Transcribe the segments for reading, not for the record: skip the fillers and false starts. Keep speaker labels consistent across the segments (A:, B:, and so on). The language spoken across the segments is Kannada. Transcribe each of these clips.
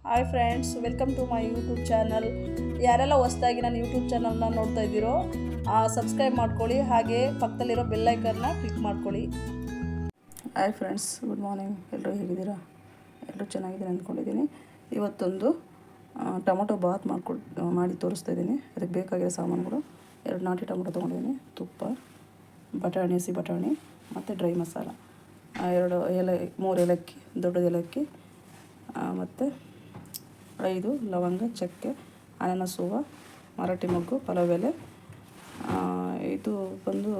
A: Hi friends, welcome to my YouTube channel. ಯಾರೆಲ್ಲ ಹೊಸದಾಗಿ ನನ್ನ ಯೂಟ್ಯೂಬ್ ಚಾನಲ್ನ ನೋಡ್ತಾ ಇದ್ದೀರೋ ಸಬ್ಸ್ಕ್ರೈಬ್ ಮಾಡ್ಕೊಳ್ಳಿ, ಹಾಗೆ ಪಕ್ಕದಲ್ಲಿರೋ ಬೆಲ್ಲೈಕನ್ನ ಕ್ಲಿಕ್ ಮಾಡ್ಕೊಳ್ಳಿ.
B: Hi friends, good morning. ಎಲ್ಲರೂ ಹೇಗಿದ್ದೀರಾ? ಎಲ್ಲರೂ ಚೆನ್ನಾಗಿದ್ದೀನಿ ಅಂದ್ಕೊಂಡಿದ್ದೀನಿ. ಇವತ್ತೊಂದು ಟೊಮೊಟೊ ಬಾತ್ ಮಾಡಿ ತೋರಿಸ್ತಾ ಇದ್ದೀನಿ. ಅದಕ್ಕೆ ಬೇಕಾಗಿರೋ ಸಾಮಾನುಗಳು: 2 ನಾಟಿ ಟೊಮೊಟೊ ತೊಗೊಂಡಿದ್ದೀನಿ, ತುಪ್ಪ, ಬಟಾಣಿ, ಹಸಿ ಬಟಾಣಿ ಮತ್ತು ಡ್ರೈ ಮಸಾಲ, 3 ಏಲಕ್ಕಿ, ದೊಡ್ಡದು ಏಲಕ್ಕಿ, ಮತ್ತು 5 ಲವಂಗ, ಚಕ್ಕೆ, ಅನಾನಸ್ ಹೂವು, ಮರಾಠಿ ಮೊಗ್ಗು, ಪಲಾವ್ ಎಲೆ, ಇದು ಬಂದು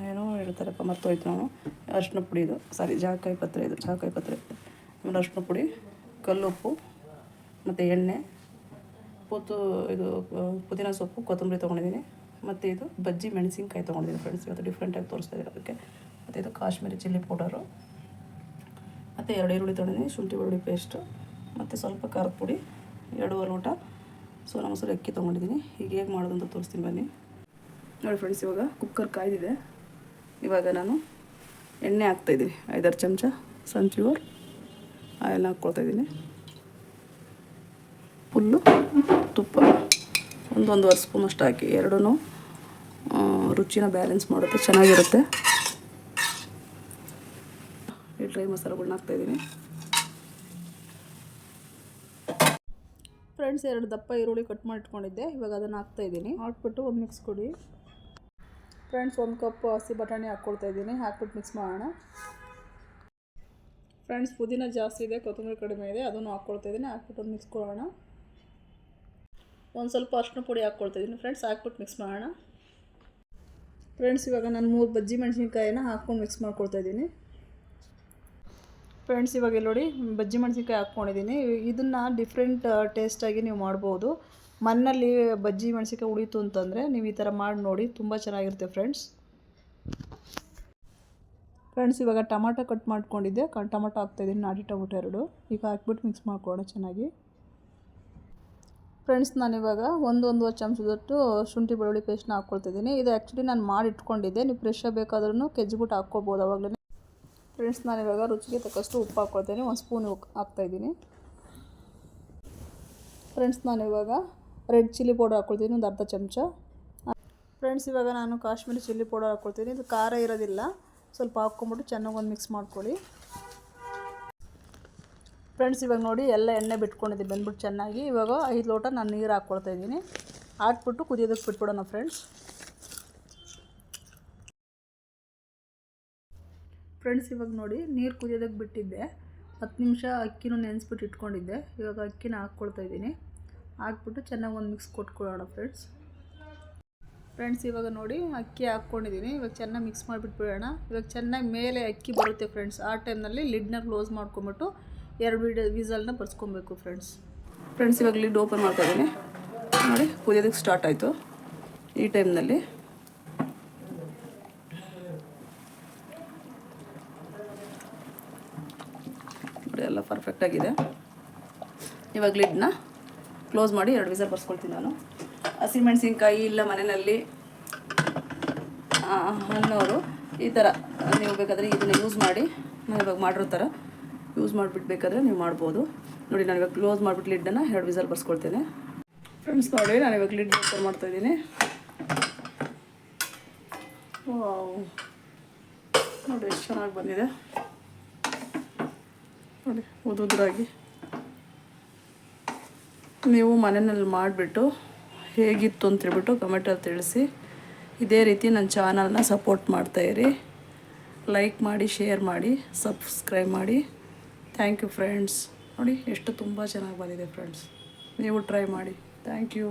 B: ಏನೋ ಹೇಳ್ತಾರಪ್ಪ, ಮರ್ತೋಯ್ತು ನಾನು. ಅರಿಶಿನ ಪುಡಿ, ಇದು ಜಾಕಾಯಿ ಪತ್ರೆ, ಆಮೇಲೆ ಅರಿಶಿನ ಪುಡಿ, ಕಲ್ಲುಪ್ಪು ಮತ್ತು ಎಣ್ಣೆ, ಪುದೀನ ಸೊಪ್ಪು, ಕೊತ್ತಂಬರಿ ತೊಗೊಂಡಿದ್ದೀನಿ. ಮತ್ತು ಇದು ಬಜ್ಜಿ ಮೆಣಸಿನ್ಕಾಯಿ ತೊಗೊಂಡಿದ್ದೀನಿ ಫ್ರೆಂಡ್ಸ್. ಇವತ್ತು ಡಿಫ್ರೆಂಟಾಗಿ ತೋರಿಸ್ತಾ ಇದ್ದೀನಿ ಅದಕ್ಕೆ. ಮತ್ತು ಇದು ಕಾಶ್ಮೀರಿ ಚಿಲ್ಲಿ ಪೌಡರು, ಮತ್ತು 2 ಈರುಳ್ಳಿ ತೊಗೊಂಡಿದ್ದೀನಿ, ಶುಂಠಿ ಬೆಳ್ಳುಳ್ಳಿ ಪೇಸ್ಟು, ಮತ್ತು ಸ್ವಲ್ಪ ಖಾರದ ಪುಡಿ, 2 ಲೋಟ ಸೋನಾ ಮಸೂರಿ ಅಕ್ಕಿ ತೊಗೊಂಡಿದ್ದೀನಿ. ಈಗ ಹೇಗೆ ಮಾಡೋದು ಅಂತ ತೋರಿಸ್ತೀನಿ ಬನ್ನಿ. ನೋಡಿ ಫ್ರೆಂಡ್ಸ್, ಇವಾಗ ಕುಕ್ಕರ್ ಕಾಯ್ದಿದೆ. ಇವಾಗ ನಾನು ಎಣ್ಣೆ ಹಾಕ್ತಾಯಿದ್ದೀನಿ. 5-6 ಚಮಚ ಸನ್ಫ್ಲವರ್ ಆಯಿಲ್ ಹಾಕ್ಕೊಳ್ತಾಯಿದ್ದೀನಿ. ಫುಲ್ಲು ತುಪ್ಪ 1-1.5 ಸ್ಪೂನ್ ಅಷ್ಟು ಹಾಕಿ, ಎರಡೂ ರುಚಿನ ಬ್ಯಾಲೆನ್ಸ್ ಮಾಡುತ್ತೆ, ಚೆನ್ನಾಗಿರುತ್ತೆ. ಈ ಡ್ರೈ ಮಸಾಲೆಗಳನ್ನ ಹಾಕ್ತಾಯಿದ್ದೀನಿ.
A: ಫ್ರೆಂಡ್ಸ್, 2 ದಪ್ಪ ಈರುಳ್ಳಿ ಕಟ್ ಮಾಡಿ ಇಟ್ಕೊಂಡಿದ್ದೆ. ಇವಾಗ ಅದನ್ನು ಹಾಕ್ತಾಯಿದ್ದೀನಿ. ಹಾಕ್ಬಿಟ್ಟು ಒಂದು ಮಿಕ್ಸ್ ಕೊಡಿ ಫ್ರೆಂಡ್ಸ್. 1 ಕಪ್ ಹಸಿ ಬಟಾಣಿ ಹಾಕ್ಕೊಳ್ತಾ ಇದ್ದೀನಿ. ಹಾಕ್ಬಿಟ್ಟು ಮಿಕ್ಸ್ ಮಾಡೋಣ ಫ್ರೆಂಡ್ಸ್. ಪುದೀನ ಜಾಸ್ತಿ ಇದೆ, ಕೊತ್ತಂಬರಿ ಕಡಿಮೆ ಇದೆ, ಅದನ್ನು ಹಾಕ್ಕೊಳ್ತಾ ಇದ್ದೀನಿ. ಹಾಕ್ಬಿಟ್ಟು ಒಂದು ಮಿಕ್ಸ್ ಕೊಡೋಣ. ಒಂದು ಸ್ವಲ್ಪ ಅರಿಶಿನ ಪುಡಿ ಹಾಕ್ಕೊಳ್ತಾ ಇದ್ದೀನಿ ಫ್ರೆಂಡ್ಸ್. ಹಾಕ್ಬಿಟ್ಟು ಮಿಕ್ಸ್ ಮಾಡೋಣ ಫ್ರೆಂಡ್ಸ್. ಇವಾಗ ನಾನು 3 ಬಜ್ಜಿ ಮೆಣಸಿನ್ಕಾಯಿನ ಹಾಕ್ಕೊಂಡು ಮಿಕ್ಸ್ ಮಾಡ್ಕೊಳ್ತಾ ಇದ್ದೀನಿ ಫ್ರೆಂಡ್ಸ್. ಇವಾಗ ನೋಡಿ, ಬಜ್ಜಿ ಮೆಣಸಿನ್ಕಾಯಿ ಹಾಕ್ಕೊಂಡಿದ್ದೀನಿ. ಇದನ್ನು ಡಿಫ್ರೆಂಟ್ ಟೇಸ್ಟಾಗಿ ನೀವು ಮಾಡ್ಬೋದು. ಮಣ್ಣಲ್ಲಿ ಬಜ್ಜಿ ಮೆಣಸಿನ್ಕಾಯಿ ಉಳಿತು ಅಂತಂದರೆ ನೀವು ಈ ಥರ ಮಾಡಿ ನೋಡಿ, ತುಂಬ ಚೆನ್ನಾಗಿರುತ್ತೆ ಫ್ರೆಂಡ್ಸ್. ಇವಾಗ ಟೊಮಾಟೊ ಕಟ್ ಮಾಡ್ಕೊಂಡಿದ್ದೆ, ಟೊಮಾಟೊ ಹಾಕ್ತಾಯಿದ್ದೀನಿ, ನಾಟಿ ಟೊಮೊಟೊ 2. ಈಗ ಹಾಕ್ಬಿಟ್ಟು ಮಿಕ್ಸ್ ಮಾಡ್ಕೊಳ್ಳೋಣ ಚೆನ್ನಾಗಿ ಫ್ರೆಂಡ್ಸ್. ನಾನಿವಾಗ 1-1.5 ಚಮಚದಷ್ಟು ಶುಂಠಿ ಬೆಳ್ಳುಳ್ಳಿ ಪೇಸ್ಟ್ನ ಹಾಕ್ಕೊಳ್ತಿದ್ದೀನಿ. ಇದು ಆ್ಯಕ್ಚುಲಿ ನಾನು ಮಾಡಿ ಇಟ್ಕೊಂಡಿದ್ದೆ, ನೀವು ಫ್ರೆಶ್ ಬೇಕಾದ್ರೂ ಕೆಜ್ಜಿಬಿಟ್ಟು ಹಾಕ್ಕೋಬೋದು ಅವಾಗಲೇ ಫ್ರೆಂಡ್ಸ್. ನಾನಿವಾಗ ರುಚಿಗೆ ತಕ್ಕಷ್ಟು ಉಪ್ಪು ಹಾಕ್ಕೊಳ್ತೀನಿ. 1 ಸ್ಪೂನ್ ಹಾಕ್ತಾಯಿದ್ದೀನಿ ಫ್ರೆಂಡ್ಸ್. ನಾನಿವಾಗ ರೆಡ್ ಚಿಲ್ಲಿ ಪೌಡರ್ ಹಾಕ್ಕೊಳ್ತೀನಿ, ಒಂದು ಅರ್ಧ ಚಮಚ ಫ್ರೆಂಡ್ಸ್. ಇವಾಗ ನಾನು ಕಾಶ್ಮೀರಿ ಚಿಲ್ಲಿ ಪೌಡರ್ ಹಾಕ್ಕೊಳ್ತೀನಿ. ಇದು ಖಾರ ಇರೋದಿಲ್ಲ, ಸ್ವಲ್ಪ ಹಾಕ್ಕೊಂಬಿಟ್ಟು ಚೆನ್ನಾಗಿ ಒಂದು ಮಿಕ್ಸ್ ಮಾಡ್ಕೊಳ್ಳಿ ಫ್ರೆಂಡ್ಸ್. ಇವಾಗ ನೋಡಿ, ಎಲ್ಲ ಎಣ್ಣೆ ಬಿಟ್ಕೊಂಡಿದ್ದೆ ಬಂದ್ಬಿಟ್ಟು ಚೆನ್ನಾಗಿ. ಇವಾಗ 5 ಲೋಟ ನಾನು ನೀರು ಹಾಕ್ಕೊಳ್ತಾ ಇದ್ದೀನಿ. ಹಾಕ್ಬಿಟ್ಟು ಕುದಿಯೋದಕ್ಕೆ ಬಿಟ್ಬಿಡೋಣ ಫ್ರೆಂಡ್ಸ್. ಇವಾಗ ನೋಡಿ, ನೀರು ಕುದಿಯೋದಕ್ಕೆ ಬಿಟ್ಟಿದ್ದೆ. 10 ನಿಮಿಷ ಅಕ್ಕಿನೂ ನೆನೆಸ್ಬಿಟ್ಟು ಇಟ್ಕೊಂಡಿದ್ದೆ. ಇವಾಗ ಅಕ್ಕಿನ ಹಾಕ್ಕೊಳ್ತಾ ಇದ್ದೀನಿ. ಹಾಕ್ಬಿಟ್ಟು ಚೆನ್ನಾಗಿ ಒಂದು ಮಿಕ್ಸ್ ಕೊಟ್ಕೊಳ್ಳೋಣ ಫ್ರೆಂಡ್ಸ್. ಇವಾಗ ನೋಡಿ, ಅಕ್ಕಿ ಹಾಕ್ಕೊಂಡಿದ್ದೀನಿ. ಇವಾಗ ಚೆನ್ನಾಗಿ ಮಿಕ್ಸ್ ಮಾಡಿಬಿಟ್ಬಿಡೋಣ. ಇವಾಗ ಚೆನ್ನಾಗಿ ಮೇಲೆ ಅಕ್ಕಿ ಬರುತ್ತೆ ಫ್ರೆಂಡ್ಸ್. ಆ ಟೈಮ್ನಲ್ಲಿ ಲಿಡ್ನ ಕ್ಲೋಸ್ ಮಾಡ್ಕೊಂಬಿಟ್ಟು 2 ವಿಸಲ್ನ ಬರ್ಸ್ಕೊಬೇಕು ಫ್ರೆಂಡ್ಸ್.
B: ಇವಾಗ ಲಿಡ್ ಓಪನ್ ಮಾಡ್ತಾಯಿದ್ದೀನಿ. ನೋಡಿ, ಕುದಿಯೋದಕ್ಕೆ ಸ್ಟಾರ್ಟ್ ಆಯಿತು. ಈ ಟೈಮ್ನಲ್ಲಿ ನೋಡಿ, ಎಲ್ಲ ಪರ್ಫೆಕ್ಟಾಗಿದೆ. ಇವಾಗ ಲಿಡ್ನ ಕ್ಲೋಸ್ ಮಾಡಿ 2 ವಿಸಲ್ ಬರ್ಸ್ಕೊಳ್ತೀನಿ ನಾನು. ಹಸಿಮೆಣಸಿನ್ಕಾಯಿ ಇಲ್ಲ ಮನೆಯಲ್ಲಿ ಅನ್ನೋರು ಈ ಥರ ನೀವು ಬೇಕಾದರೆ ಇದನ್ನು ಯೂಸ್ ಮಾಡಿ, ನಾನು ಇವಾಗ ಮಾಡಿರೋ ಥರ ಯೂಸ್ ಮಾಡಿಬಿಟ್ಟು ಬೇಕಾದರೆ ನೀವು ಮಾಡ್ಬೋದು. ನೋಡಿ, ನಾನು ಇವಾಗ ಕ್ಲೋಸ್ ಮಾಡಿಬಿಟ್ಟು ಲಿಡ್ಡನ್ನು 2 ವಿಸಲ್ ಬರ್ಸ್ಕೊಳ್ತೇನೆ ಫ್ರೆಂಡ್ಸ್. ನೋಡಿ, ನಾನು ಇವಾಗ ಲಿಡ್ ಓಪನ್ ಮಾಡ್ತಾಯಿದ್ದೀನಿ. ನೋಡಿ, ಎಷ್ಟು ಚೆನ್ನಾಗಿ ಬಂದಿದೆ ನೋಡಿ, ಉದುರಾಗಿ. ನೀವು ಮನೆಯಲ್ಲಿ ಮಾಡಿಬಿಟ್ಟು ಹೇಗಿತ್ತು ಅಂತೇಳ್ಬಿಟ್ಟು ಕಮೆಂಟಲ್ಲಿ ತಿಳಿಸಿ. ಇದೇ ರೀತಿ ನನ್ನ ಚಾನಲ್ನ ಸಪೋರ್ಟ್ ಮಾಡ್ತಾಯಿರಿ. ಲೈಕ್ ಮಾಡಿ, ಶೇರ್ ಮಾಡಿ, ಸಬ್ಸ್ಕ್ರೈಬ್ ಮಾಡಿ. Thank you friends. ನೋಡಿ, ಎಷ್ಟು ತುಂಬ ಚೆನ್ನಾಗಿ ಬಂದಿದೆ ಫ್ರೆಂಡ್ಸ್. ನೀವು ಟ್ರೈ ಮಾಡಿ. Thank you.